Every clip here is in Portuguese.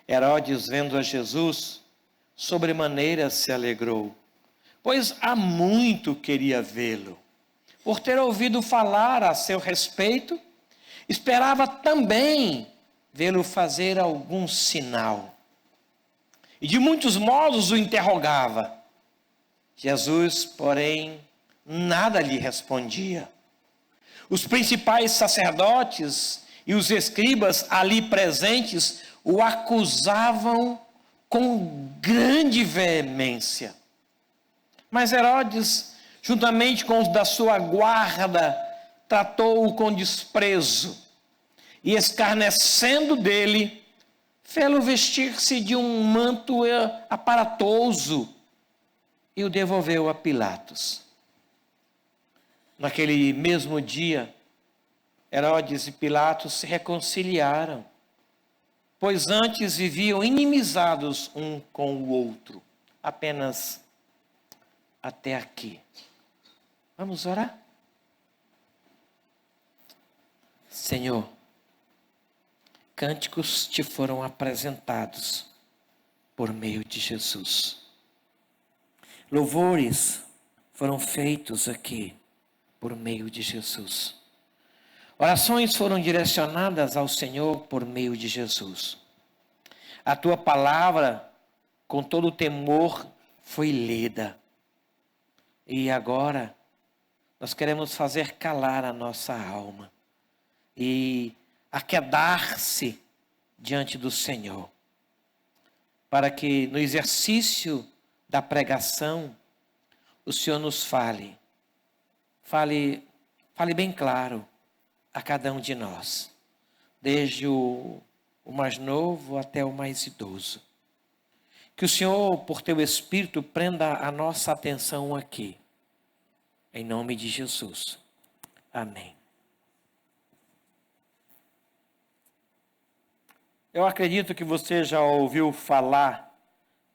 Herodes, vendo a Jesus, sobremaneira se alegrou, pois há muito queria vê-lo. Por ter ouvido falar a seu respeito, esperava também vê-lo fazer algum sinal. E de muitos modos o interrogava. Jesus, porém, nada lhe respondia. Os principais sacerdotes e os escribas ali presentes o acusavam com grande veemência. Mas Herodes, juntamente com os da sua guarda, tratou-o com desprezo e, escarnecendo dele, fê-lo vestir-se de um manto aparatoso e o devolveu a Pilatos. Naquele mesmo dia, Herodes e Pilatos se reconciliaram, pois antes viviam inimizados um com o outro. Apenas até aqui. Vamos orar? Senhor, cânticos te foram apresentados por meio de Jesus. Louvores foram feitos aqui por meio de Jesus. Orações foram direcionadas ao Senhor por meio de Jesus. A tua palavra, com todo o temor, foi lida. E agora, nós queremos fazer calar a nossa alma e aquedar-se diante do Senhor, para que no exercício da pregação, o Senhor nos fale bem claro a cada um de nós, desde o mais novo até o mais idoso. Que o Senhor, por teu Espírito, prenda a nossa atenção aqui, em nome de Jesus. Amém. Eu acredito que você já ouviu falar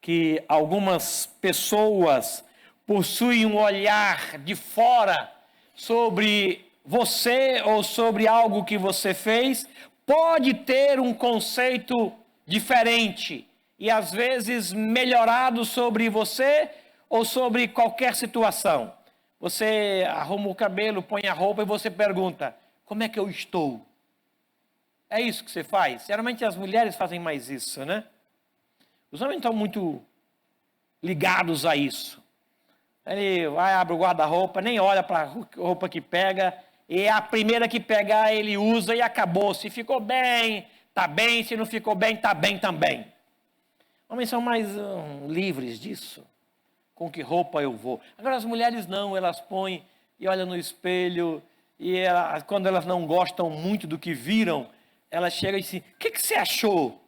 que algumas pessoas possuem um olhar de fora sobre você ou sobre algo que você fez, pode ter um conceito diferente e às vezes melhorado sobre você ou sobre qualquer situação. Você arruma o cabelo, põe a roupa e você pergunta: como é que eu estou? É isso que você faz? Geralmente as mulheres fazem mais isso, né? Os homens estão muito ligados a isso. Ele vai, abre o guarda-roupa, nem olha para a roupa que pega, e a primeira que pegar ele usa e acabou. Se ficou bem, tá bem. Se não ficou bem, tá bem também. Homens são mais livres disso. Com que roupa eu vou? Agora as mulheres não, elas põem e olham no espelho, e quando elas não gostam muito do que viram, elas chegam e dizem: o que você achou?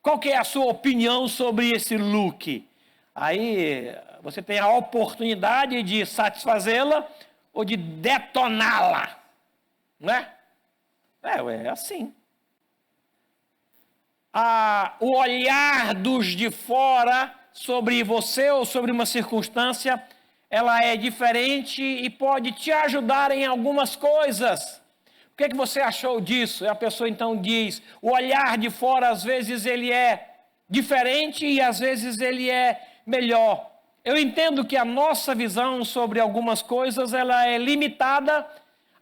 Qual que é a sua opinião sobre esse look? Aí você tem a oportunidade de satisfazê-la ou de detoná-la, né? É assim. O olhar dos de fora sobre você ou sobre uma circunstância, ela é diferente e pode te ajudar em algumas coisas. O que você achou disso? E a pessoa então diz: o olhar de fora às vezes ele é diferente e às vezes ele é melhor. Eu entendo que a nossa visão sobre algumas coisas, ela é limitada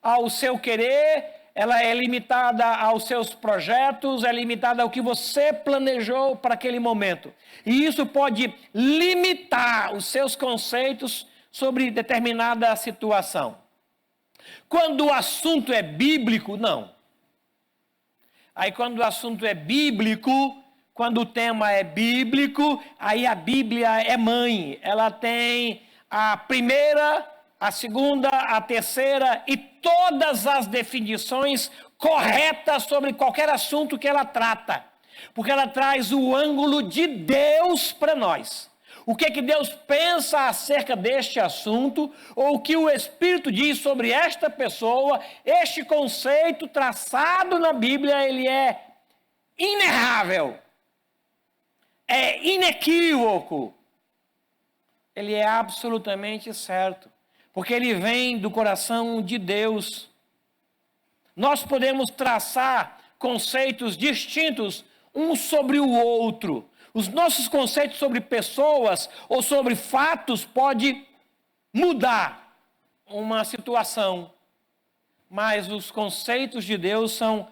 ao seu querer, ela é limitada aos seus projetos, é limitada ao que você planejou para aquele momento. E isso pode limitar os seus conceitos sobre determinada situação. Quando o assunto é bíblico, não. Aí quando o assunto é bíblico, quando o tema é bíblico, aí a Bíblia é mãe. Ela tem a primeira, a segunda, a terceira e todas as definições corretas sobre qualquer assunto que ela trata. Porque ela traz o ângulo de Deus para nós. O que Deus pensa acerca deste assunto, ou o que o Espírito diz sobre esta pessoa. Este conceito traçado na Bíblia, ele é inerrável. É inequívoco. Ele é absolutamente certo. Porque ele vem do coração de Deus. Nós podemos traçar conceitos distintos um sobre o outro. Os nossos conceitos sobre pessoas ou sobre fatos podem mudar uma situação, mas os conceitos de Deus são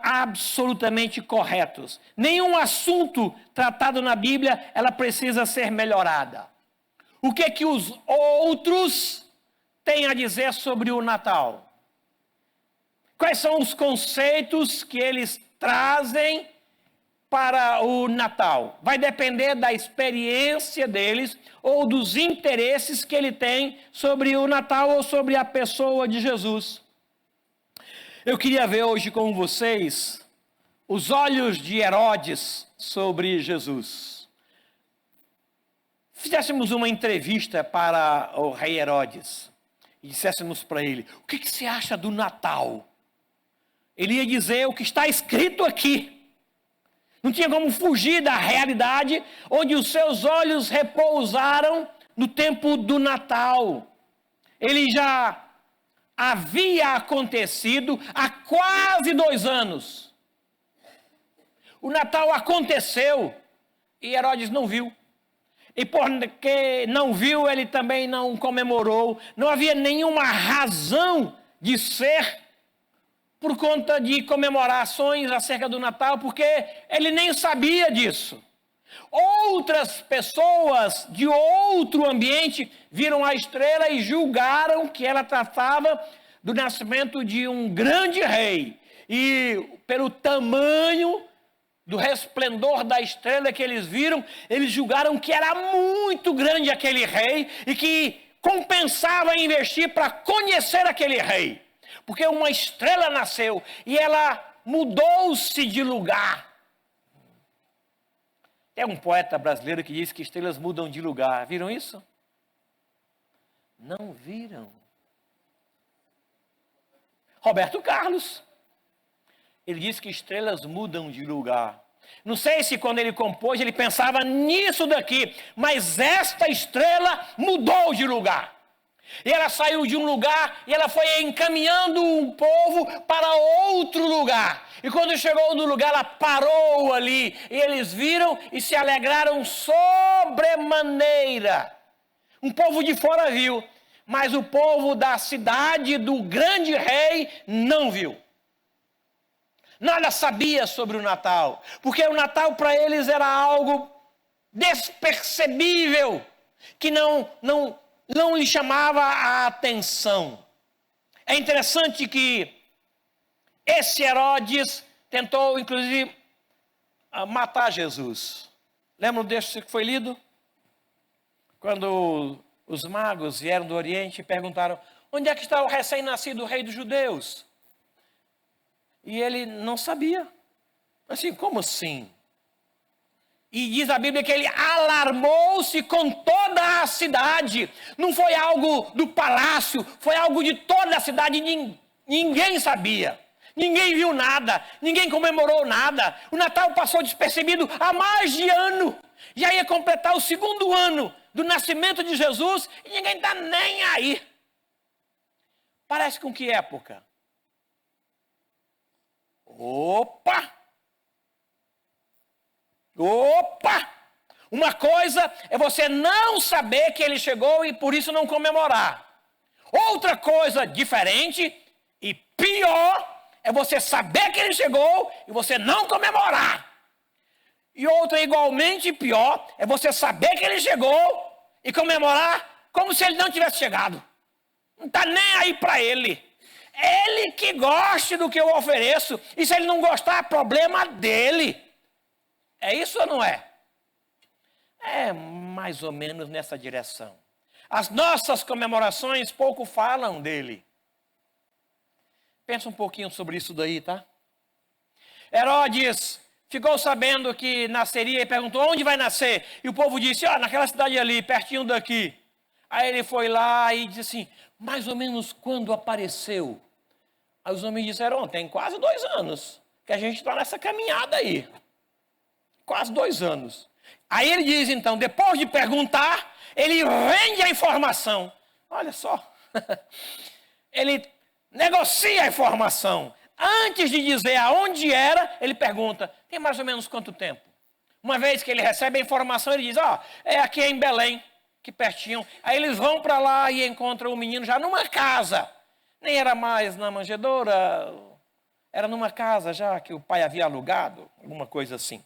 absolutamente corretos. Nenhum assunto tratado na Bíblia, ela precisa ser melhorada. O que é que os outros têm a dizer sobre o Natal? Quais são os conceitos que eles trazem para o Natal? Vai depender da experiência deles ou dos interesses que ele tem sobre o Natal ou sobre a pessoa de Jesus. Eu queria ver hoje com vocês os olhos de Herodes sobre Jesus. Fizéssemos uma entrevista para o rei Herodes e disséssemos para ele: o que você acha do Natal? Ele ia dizer o que está escrito aqui. Não tinha como fugir da realidade onde os seus olhos repousaram no tempo do Natal. Ele já havia acontecido há quase 2 anos. O Natal aconteceu e Herodes não viu. E porque não viu, ele também não comemorou. Não havia nenhuma razão de ser por conta de comemorações acerca do Natal, porque ele nem sabia disso. Outras pessoas de outro ambiente viram a estrela e julgaram que ela tratava do nascimento de um grande rei. E pelo tamanho do resplendor da estrela que eles viram, eles julgaram que era muito grande aquele rei e que compensava investir para conhecer aquele rei. Porque uma estrela nasceu e ela mudou-se de lugar. Tem um poeta brasileiro que diz que estrelas mudam de lugar. Viram isso? Não viram. Roberto Carlos. Ele diz que estrelas mudam de lugar. Não sei se quando ele compôs ele pensava nisso daqui, mas esta estrela mudou de lugar. E ela saiu de um lugar e ela foi encaminhando um povo para outro lugar. E quando chegou no lugar, ela parou ali. E eles viram e se alegraram sobremaneira. Um povo de fora viu, mas o povo da cidade do grande rei não viu. Nada sabia sobre o Natal, porque o Natal para eles era algo despercebível, que não lhe chamava a atenção. É interessante que esse Herodes tentou, inclusive, matar Jesus. Lembram desse que foi lido? Quando os magos vieram do Oriente e perguntaram: onde é que está o recém-nascido rei dos judeus? E ele não sabia. Assim, como assim? E diz a Bíblia que ele alarmou-se com toda a cidade. Não foi algo do palácio, foi algo de toda a cidade. Ninguém sabia. Ninguém viu nada. Ninguém comemorou nada. O Natal passou despercebido há mais de ano. Já ia completar o 2º ano do nascimento de Jesus e ninguém está nem aí. Parece com que época? Opa! Uma coisa é você não saber que ele chegou e por isso não comemorar. Outra coisa diferente e pior é você saber que ele chegou e você não comemorar. E outra igualmente pior é você saber que ele chegou e comemorar como se ele não tivesse chegado. Não está nem aí para ele. Ele que goste do que eu ofereço. E se ele não gostar, é problema dele. É isso ou não é? É mais ou menos nessa direção. As nossas comemorações pouco falam dele. Pensa um pouquinho sobre isso daí, tá? Herodes ficou sabendo que nasceria e perguntou: onde vai nascer? E o povo disse: naquela cidade ali, pertinho daqui. Aí ele foi lá e disse assim: mais ou menos quando apareceu? Aí os homens disseram: tem quase 2 anos que a gente está nessa caminhada aí. Quase 2 anos. Aí ele diz então, depois de perguntar, ele vende a informação. Olha só. Ele negocia a informação. antes de dizer aonde era, ele pergunta, tem mais ou menos quanto tempo? Uma vez que ele recebe a informação, ele diz, é aqui em Belém, que pertinho. Aí eles vão para lá e encontram o menino já numa casa. Nem era mais na manjedoura, era numa casa já que o pai havia alugado, alguma coisa assim.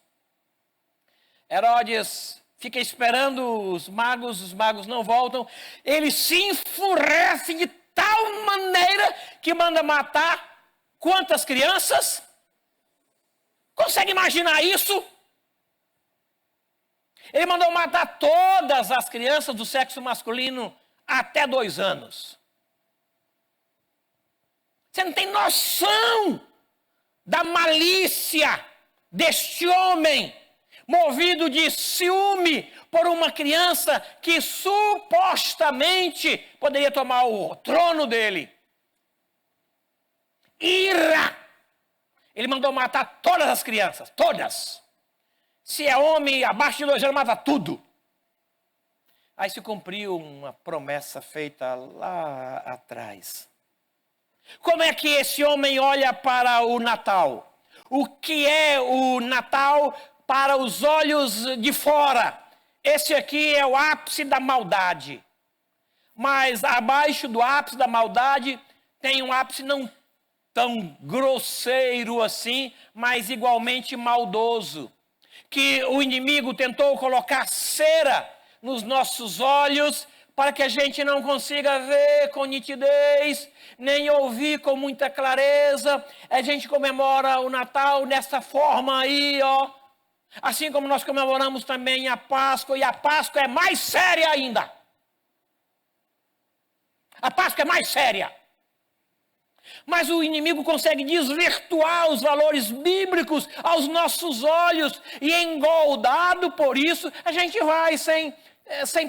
Herodes fica esperando os magos não voltam. Ele se enfurece de tal maneira que manda matar quantas crianças? Consegue imaginar isso? Ele mandou matar todas as crianças do sexo masculino até 2 anos. Você não tem noção da malícia deste homem, movido de ciúme por uma criança que supostamente poderia tomar o trono dele. Ira! Ele mandou matar todas as crianças, todas. Se é homem abaixo de 2 anos, mata tudo. Aí se cumpriu uma promessa feita lá atrás. Como é que esse homem olha para o Natal? O que é o Natal para os olhos de fora? Esse aqui é o ápice da maldade. Mas abaixo do ápice da maldade tem um ápice não tão grosseiro assim, mas igualmente maldoso. Que o inimigo tentou colocar cera nos nossos olhos para que a gente não consiga ver com nitidez, nem ouvir com muita clareza. A gente comemora o Natal nessa forma aí, ó. Assim como nós comemoramos também a Páscoa, e a Páscoa é mais séria ainda. A Páscoa é mais séria. Mas o inimigo consegue desvirtuar os valores bíblicos aos nossos olhos, e engoldado por isso, a gente vai sem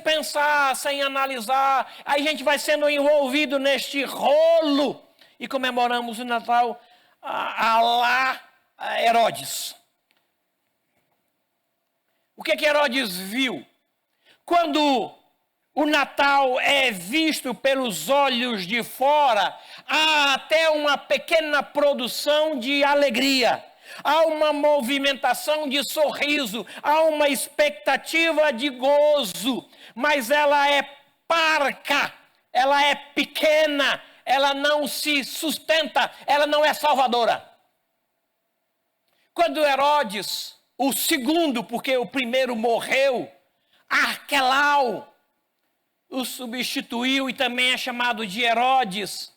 pensar, sem analisar, aí a gente vai sendo envolvido neste rolo e comemoramos o Natal a lá Herodes. O que Herodes viu? Quando o Natal é visto pelos olhos de fora, há até uma pequena produção de alegria. Há uma movimentação de sorriso, há uma expectativa de gozo, mas ela é parca, ela é pequena, ela não se sustenta, ela não é salvadora. Quando Herodes, o segundo, porque o primeiro morreu, Arquelau, o substituiu e também é chamado de Herodes,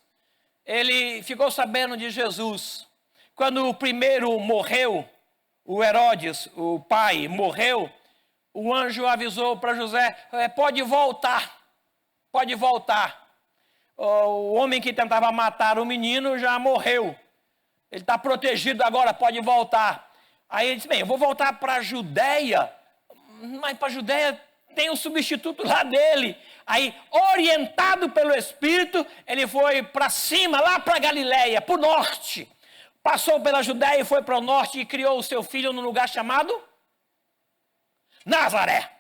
ele ficou sabendo de Jesus. Quando o primeiro morreu, o Herodes, o pai, morreu, o anjo avisou para José, pode voltar. O homem que tentava matar o menino já morreu. Ele está protegido agora, pode voltar. Aí ele disse, bem, eu vou voltar para a Judéia, mas para a Judéia tem um substituto lá dele. Aí, orientado pelo Espírito, ele foi para cima, lá para Galiléia, para o norte. Passou pela Judéia e foi para o norte e criou o seu filho num lugar chamado Nazaré.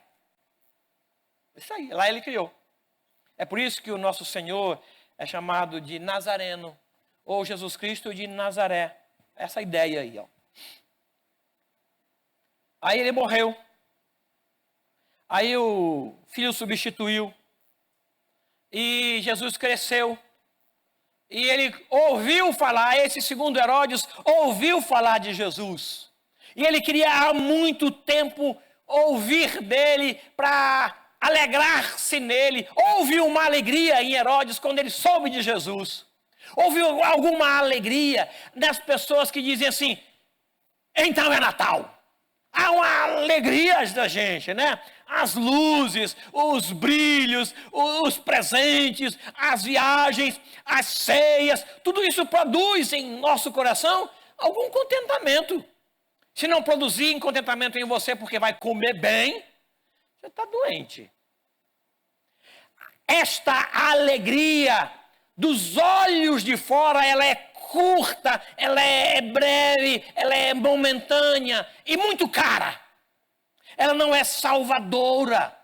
Isso aí, lá ele criou. É por isso que o nosso Senhor é chamado de Nazareno, ou Jesus Cristo de Nazaré. Essa ideia aí, ó. Aí ele morreu. Aí o filho substituiu. E Jesus cresceu. E ele ouviu falar, esse segundo Herodes ouviu falar de Jesus. E ele queria há muito tempo ouvir dele para alegrar-se nele. Houve uma alegria em Herodes quando ele soube de Jesus. Houve alguma alegria das pessoas que dizem assim, então é Natal. Há uma alegria da gente, né? As luzes, os brilhos, os presentes, as viagens, as ceias, tudo isso produz em nosso coração algum contentamento. Se não produzir contentamento em você porque vai comer bem, você está doente. Esta alegria dos olhos de fora, ela é curta, ela é breve, ela é momentânea e muito cara. Ela não é salvadora.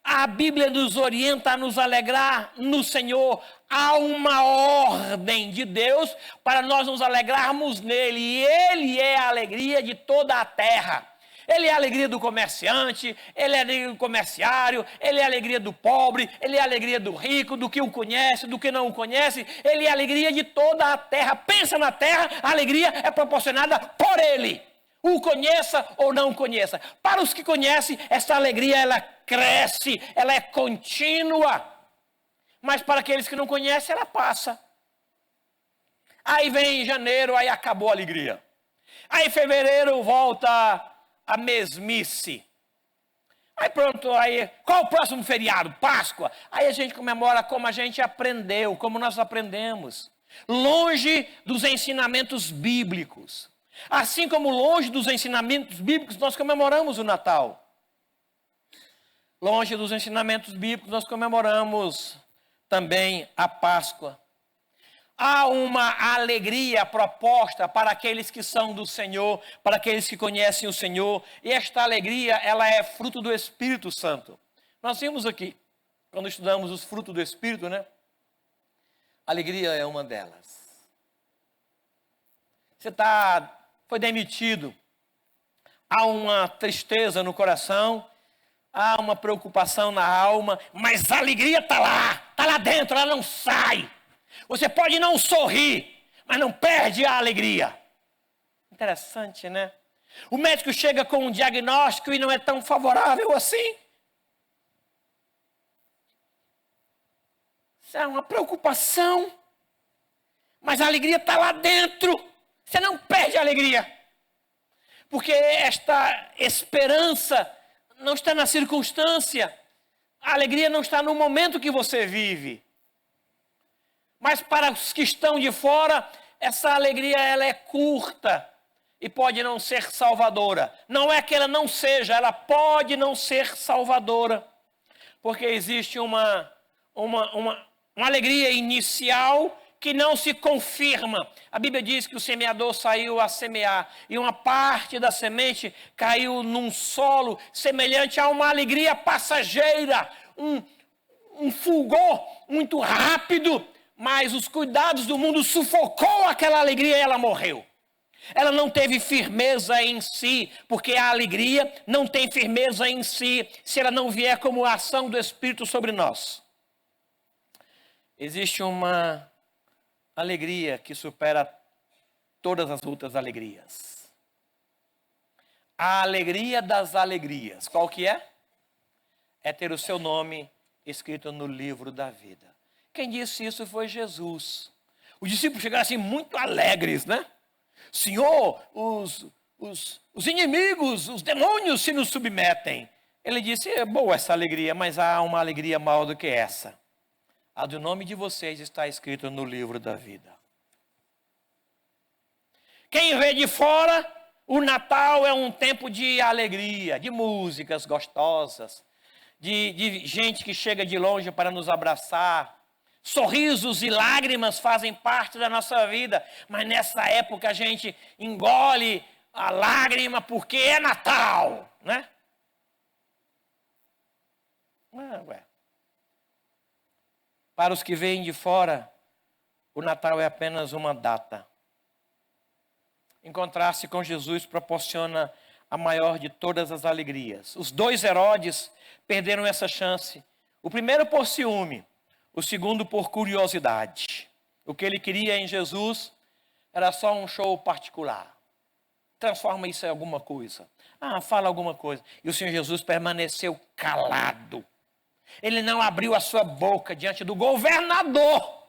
A Bíblia nos orienta a nos alegrar no Senhor. Há uma ordem de Deus para nós nos alegrarmos nele. E ele é a alegria de toda a terra. Ele é a alegria do comerciante, ele é a alegria do comerciário, ele é a alegria do pobre, ele é a alegria do rico, do que o conhece, do que não o conhece. Ele é a alegria de toda a terra. Pensa na terra, a alegria é proporcionada por ele. O conheça ou não conheça. Para os que conhecem, essa alegria ela cresce, ela é contínua. Mas para aqueles que não conhecem, ela passa. Aí vem janeiro, aí acabou a alegria. Aí fevereiro volta a mesmice. Aí pronto, aí qual o próximo feriado? Páscoa. Aí a gente comemora como a gente aprendeu, como nós aprendemos. Longe dos ensinamentos bíblicos. Assim como longe dos ensinamentos bíblicos, nós comemoramos o Natal. Longe dos ensinamentos bíblicos, nós comemoramos também a Páscoa. Há uma alegria proposta para aqueles que são do Senhor, para aqueles que conhecem o Senhor. E esta alegria, ela é fruto do Espírito Santo. Nós vimos aqui, quando estudamos os frutos do Espírito, né? Alegria é uma delas. Você foi demitido. Há uma tristeza no coração, há uma preocupação na alma, mas a alegria está lá dentro, ela não sai. Você pode não sorrir, mas não perde a alegria. Interessante, né? O médico chega com um diagnóstico e não é tão favorável assim. Isso é uma preocupação, mas a alegria está lá dentro. Você não perde a alegria. Porque esta esperança não está na circunstância. A alegria não está no momento que você vive. Mas para os que estão de fora, essa alegria ela é curta e pode não ser salvadora. Não é que ela não seja, ela pode não ser salvadora. Porque existe uma alegria inicial que não se confirma. A Bíblia diz que o semeador saiu a semear e uma parte da semente caiu num solo semelhante a uma alegria passageira, um fulgor muito rápido, mas os cuidados do mundo sufocou aquela alegria e ela morreu. Ela não teve firmeza em si, porque a alegria não tem firmeza em si se ela não vier como a ação do Espírito sobre nós. Existe uma alegria que supera todas as outras alegrias. A alegria das alegrias. Qual que é? É ter o seu nome escrito no livro da vida. Quem disse isso foi Jesus. Os discípulos chegaram assim muito alegres, né? Senhor, os inimigos, os demônios se nos submetem. Ele disse, é boa essa alegria, mas há uma alegria maior do que essa. A do nome de vocês está escrito no livro da vida. Quem vê de fora, o Natal é um tempo de alegria, de músicas gostosas, de gente que chega de longe para nos abraçar. Sorrisos e lágrimas fazem parte da nossa vida, mas nessa época a gente engole a lágrima porque é Natal, né? Para os que vêm de fora, o Natal é apenas uma data. Encontrar-se com Jesus proporciona a maior de todas as alegrias. Os 2 Herodes perderam essa chance. O primeiro por ciúme, o segundo por curiosidade. O que ele queria em Jesus era só um show particular. Transforma isso em alguma coisa. Fala alguma coisa. E o Senhor Jesus permaneceu calado. Ele não abriu a sua boca diante do governador.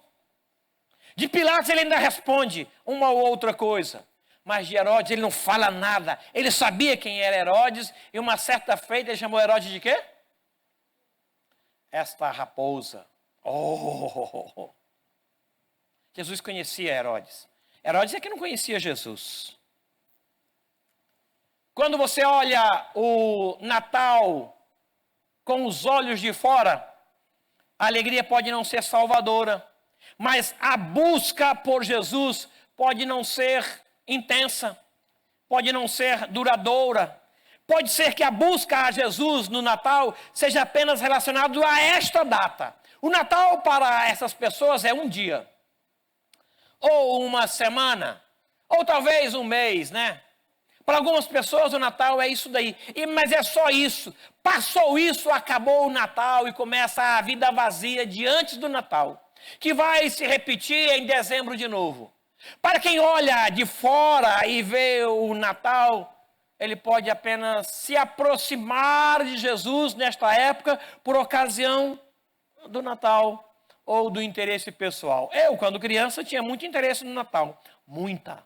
De Pilatos ele ainda responde uma ou outra coisa. Mas de Herodes ele não fala nada. Ele sabia quem era Herodes. E uma certa feita ele chamou Herodes de quê? Esta raposa. Jesus conhecia Herodes. Herodes é que não conhecia Jesus. Quando você olha o Natal com os olhos de fora, a alegria pode não ser salvadora, mas a busca por Jesus pode não ser intensa, pode não ser duradoura, Pode ser que a busca a Jesus no Natal seja apenas relacionado a esta data. O Natal para essas pessoas é um dia, ou uma semana, ou talvez um mês, né? Para algumas pessoas o Natal é isso daí, mas é só isso. Passou isso, acabou o Natal e começa a vida vazia de antes do Natal, que vai se repetir em dezembro de novo. Para quem olha de fora e vê o Natal, ele pode apenas se aproximar de Jesus nesta época por ocasião do Natal ou do interesse pessoal. Eu, quando criança, tinha muito interesse no Natal. Muita.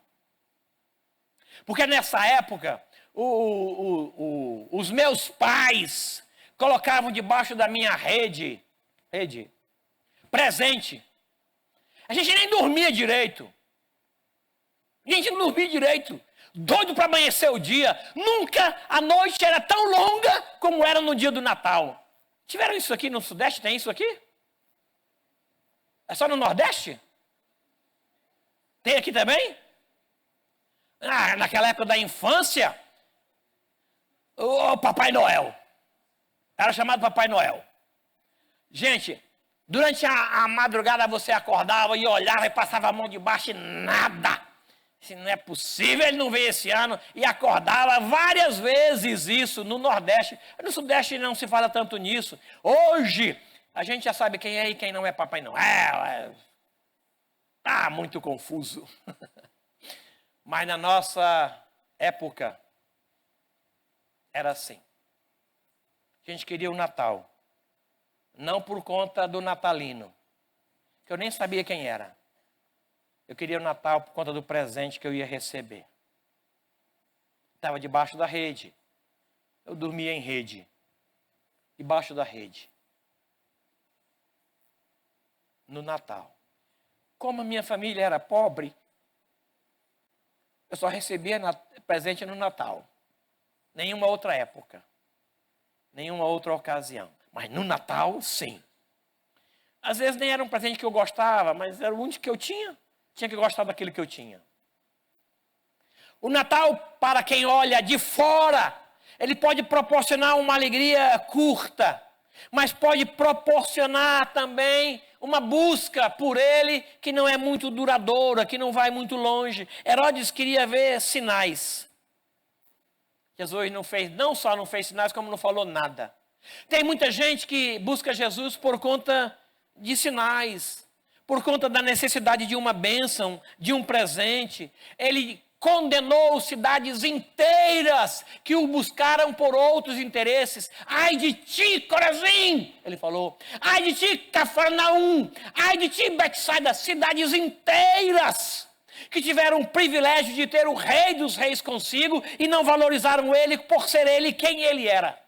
Porque nessa época, os meus pais colocavam debaixo da minha rede, presente. A gente nem dormia direito. A gente não dormia direito. Doido para amanhecer o dia. Nunca a noite era tão longa como era no dia do Natal. Tiveram isso aqui no Sudeste? Tem isso aqui? É só no Nordeste? Tem aqui também? Ah, naquela época da infância, o Papai Noel. Era chamado Papai Noel. Gente, durante a madrugada você acordava e olhava e passava a mão debaixo e nada. Se não é possível, ele não veio esse ano. E acordava várias vezes isso no Nordeste. No Sudeste não se fala tanto nisso. Hoje, a gente já sabe quem é e quem não é Papai Noel. Tá muito confuso. Mas na nossa época, era assim. A gente queria o Natal. Não por conta do natalino, que eu nem sabia quem era. Eu queria o Natal por conta do presente que eu ia receber. Estava debaixo da rede. Eu dormia em rede. Debaixo da rede. No Natal. Como a minha família era pobre, eu só recebia presente no Natal. Nenhuma outra época. Nenhuma outra ocasião. Mas no Natal, sim. Às vezes nem era um presente que eu gostava, mas era o único que eu tinha. Tinha que gostar daquilo que eu tinha. O Natal, para quem olha de fora, ele pode proporcionar uma alegria curta, mas pode proporcionar também uma busca por ele que não é muito duradoura, que não vai muito longe. Herodes queria ver sinais. Jesus não só não fez sinais, como não falou nada. Tem muita gente que busca Jesus por conta de sinais, por conta da necessidade de uma bênção, de um presente. Ele condenou cidades inteiras que o buscaram por outros interesses. Ai de ti, Corazim, ele falou. Ai de ti, Cafarnaum. Ai de ti, Betsaida. Cidades inteiras que tiveram o privilégio de ter o Rei dos Reis consigo e não valorizaram ele por ser ele quem ele era.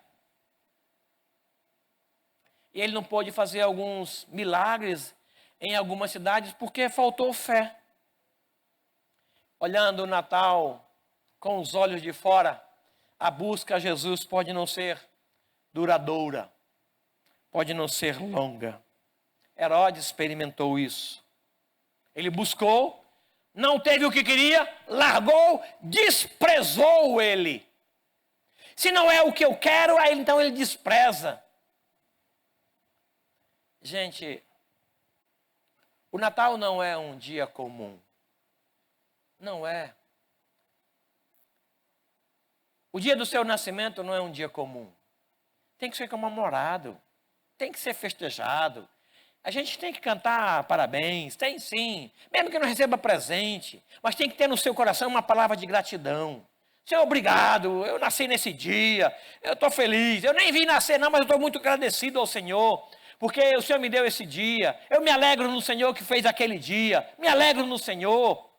E ele não pôde fazer alguns milagres em algumas cidades porque faltou fé. Olhando o Natal com os olhos de fora, a busca a Jesus pode não ser duradoura, pode não ser longa. Herodes experimentou isso. Ele buscou, não teve o que queria, largou, desprezou ele. Se não é o que eu quero, aí então ele despreza. Gente, o Natal não é um dia comum. Não é. O dia do seu nascimento não é um dia comum. Tem que ser comemorado. Tem que ser festejado. A gente tem que cantar parabéns. Tem sim. Mesmo que não receba presente. Mas tem que ter no seu coração uma palavra de gratidão. Senhor, obrigado. Eu nasci nesse dia. Eu estou feliz. Eu nem vim nascer não, mas eu estou muito agradecido ao Senhor. Porque o Senhor me deu esse dia. Eu me alegro no Senhor que fez aquele dia. Me alegro no Senhor.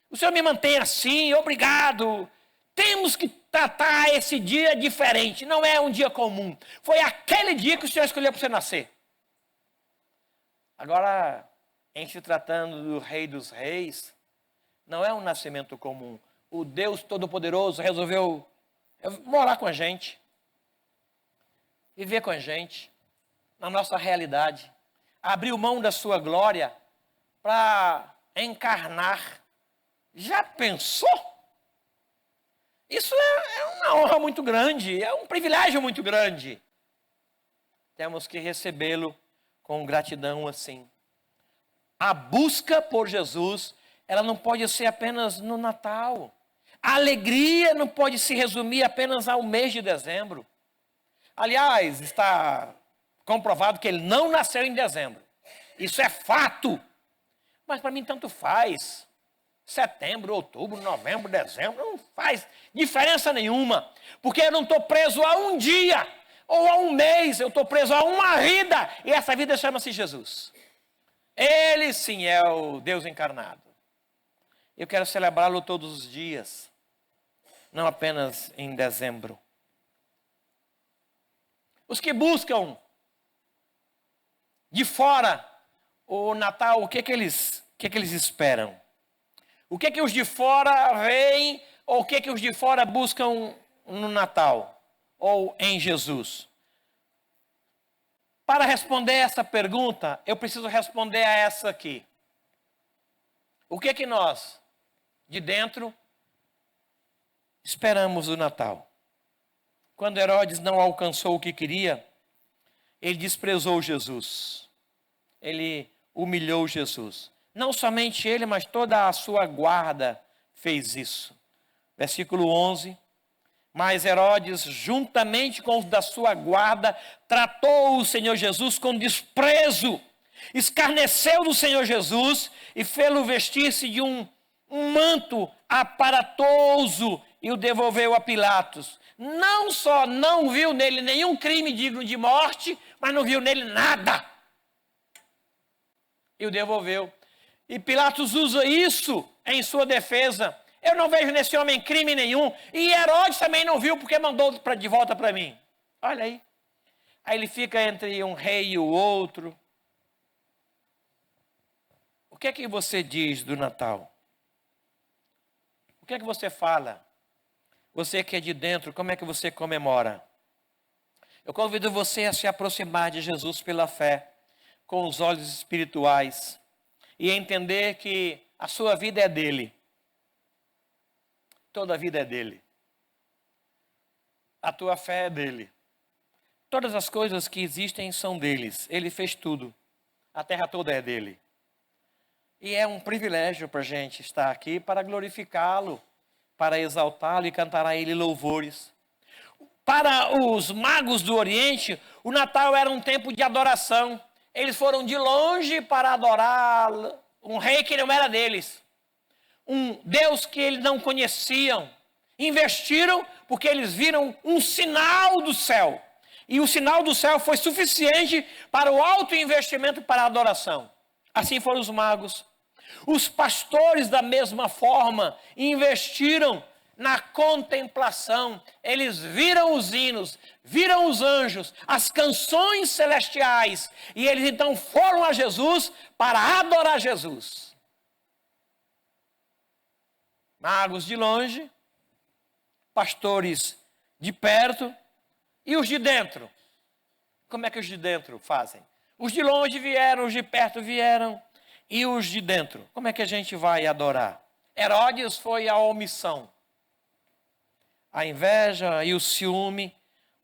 O Senhor me mantém assim, obrigado. Temos que tratar esse dia diferente. Não é um dia comum. Foi aquele dia que o Senhor escolheu para você nascer. Agora, em se tratando do Rei dos Reis, não é um nascimento comum. O Deus Todo-Poderoso resolveu morar com a gente. Viver com a gente. Na nossa realidade. Abriu mão da sua glória para encarnar. Já pensou? Isso é uma honra muito grande, é um privilégio muito grande. Temos que recebê-lo com gratidão assim. A busca por Jesus, ela não pode ser apenas no Natal. A alegria não pode se resumir apenas ao mês de dezembro. Aliás, está comprovado que ele não nasceu em dezembro. Isso é fato. Mas para mim tanto faz. Setembro, outubro, novembro, dezembro, não faz diferença nenhuma. Porque eu não estou preso a um dia ou a um mês, eu estou preso a uma vida. E essa vida chama-se Jesus. Ele sim é o Deus encarnado. Eu quero celebrá-lo todos os dias, não apenas em dezembro. Os que buscam de fora o Natal, o que eles esperam? O que os de fora veem, ou o que os de fora buscam no Natal, ou em Jesus? Para responder essa pergunta, eu preciso responder a essa aqui. O que nós, de dentro, esperamos do Natal? Quando Herodes não alcançou o que queria, ele desprezou Jesus. Ele humilhou Jesus. Não somente ele, mas toda a sua guarda fez isso. Versículo 11. Mas Herodes, juntamente com os da sua guarda, tratou o Senhor Jesus com desprezo. Escarneceu do Senhor Jesus e fê-lo vestir-se de um manto aparatoso e o devolveu a Pilatos. Não só não viu nele nenhum crime digno de morte, mas não viu nele nada. E o devolveu. E Pilatos usa isso em sua defesa. Eu não vejo nesse homem crime nenhum. E Herodes também não viu porque mandou de volta para mim. Olha aí. Aí ele fica entre um rei e o outro. O que é que você diz do Natal? O que é que você fala? Você que é de dentro, como é que você comemora? Eu convido você a se aproximar de Jesus pela fé, com os olhos espirituais, e entender que a sua vida é dele. Toda a vida é dele. A tua fé é dele. Todas as coisas que existem são deles. Ele fez tudo. A terra toda é dele. E é um privilégio para a gente estar aqui para glorificá-lo, para exaltá-lo e cantar a ele louvores. Para os magos do Oriente, o Natal era um tempo de adoração. Eles foram de longe para adorar um rei que não era deles. Um Deus que eles não conheciam. Investiram porque eles viram um sinal do céu. E o sinal do céu foi suficiente para o alto investimento para a adoração. Assim foram os magos. Os pastores, da mesma forma, investiram na contemplação. Eles viram os hinos, viram os anjos, as canções celestiais. E eles então foram a Jesus para adorar Jesus. Magos de longe, pastores de perto e os de dentro. Como é que os de dentro fazem? Os de longe vieram, os de perto vieram. E os de dentro? Como é que a gente vai adorar? Herodes foi a omissão. A inveja e o ciúme,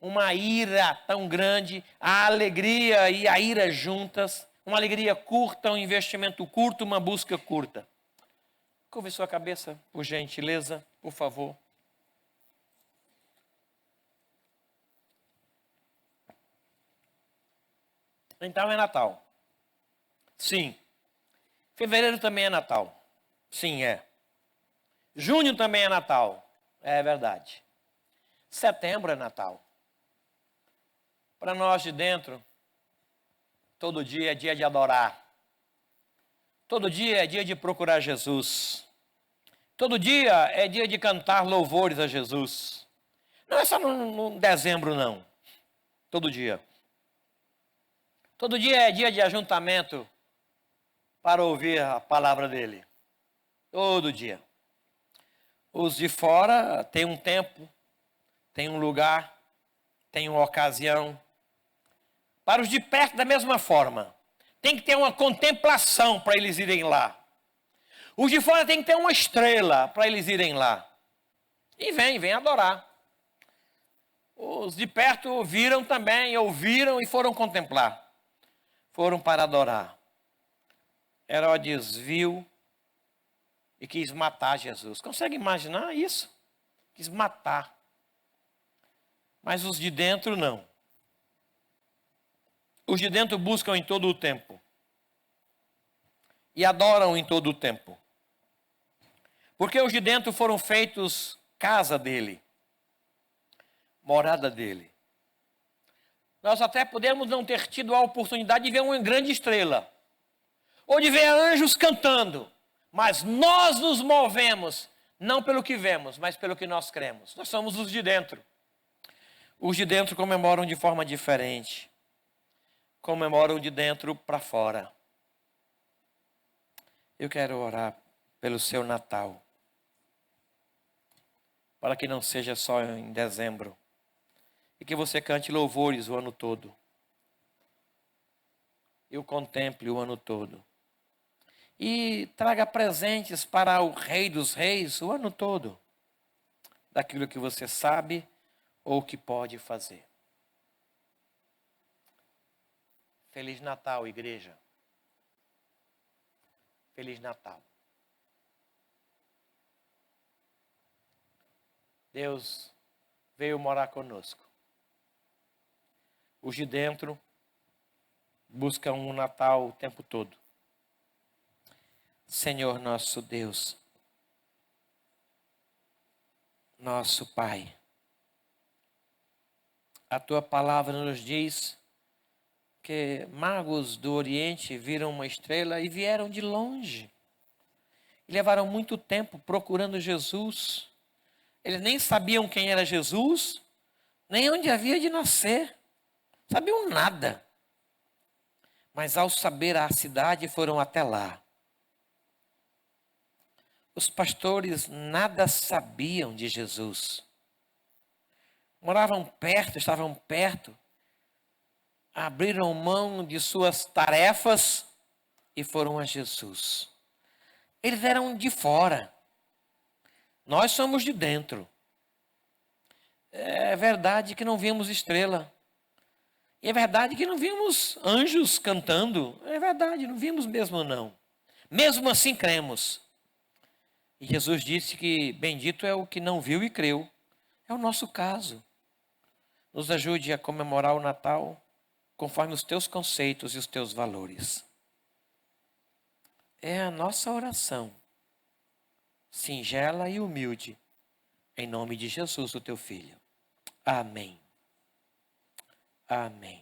uma ira tão grande, a alegria e a ira juntas, uma alegria curta, um investimento curto, uma busca curta. Curve sua cabeça, por gentileza, por favor. Então é Natal. Sim. Fevereiro também é Natal. Sim, é. Junho também é Natal. É verdade. Setembro é Natal. Para nós de dentro, todo dia é dia de adorar. Todo dia é dia de procurar Jesus. Todo dia é dia de cantar louvores a Jesus. Não é só no dezembro, não. Todo dia. Todo dia é dia de ajuntamento para ouvir a palavra dele. Todo dia. Os de fora têm um tempo, têm um lugar, têm uma ocasião. Para os de perto, da mesma forma. Tem que ter uma contemplação para eles irem lá. Os de fora tem que ter uma estrela para eles irem lá. E vem adorar. Os de perto viram também, ouviram e foram contemplar. Foram para adorar. Herodes viu e quis matar Jesus. Consegue imaginar isso? Quis matar. Mas os de dentro não. Os de dentro buscam em todo o tempo. E adoram em todo o tempo. Porque os de dentro foram feitos casa dele. Morada dele. Nós até podemos não ter tido a oportunidade de ver uma grande estrela. Ou de ver anjos cantando. Mas nós nos movemos, não pelo que vemos, mas pelo que nós cremos. Nós somos os de dentro. Os de dentro comemoram de forma diferente. Comemoram de dentro para fora. Eu quero orar pelo seu Natal. Para que não seja só em dezembro. E que você cante louvores o ano todo. E o contemple o ano todo. E traga presentes para o Rei dos Reis o ano todo. Daquilo que você sabe ou que pode fazer. Feliz Natal, igreja. Feliz Natal. Deus veio morar conosco. Os de dentro buscam um Natal o tempo todo. Senhor nosso Deus, nosso Pai, a Tua palavra nos diz que magos do Oriente viram uma estrela e vieram de longe. E levaram muito tempo procurando Jesus. Eles nem sabiam quem era Jesus, nem onde havia de nascer. Sabiam nada. Mas ao saber a cidade, foram até lá. Os pastores nada sabiam de Jesus. Moravam perto, estavam perto. Abriram mão de suas tarefas e foram a Jesus. Eles eram de fora. Nós somos de dentro. É verdade que não vimos estrela. E é verdade que não vimos anjos cantando. É verdade, não vimos mesmo não. Mesmo assim cremos. E Jesus disse que bendito é o que não viu e creu. É o nosso caso. Nos ajude a comemorar o Natal conforme os teus conceitos e os teus valores. É a nossa oração, singela e humilde, em nome de Jesus, o teu Filho. Amém. Amém.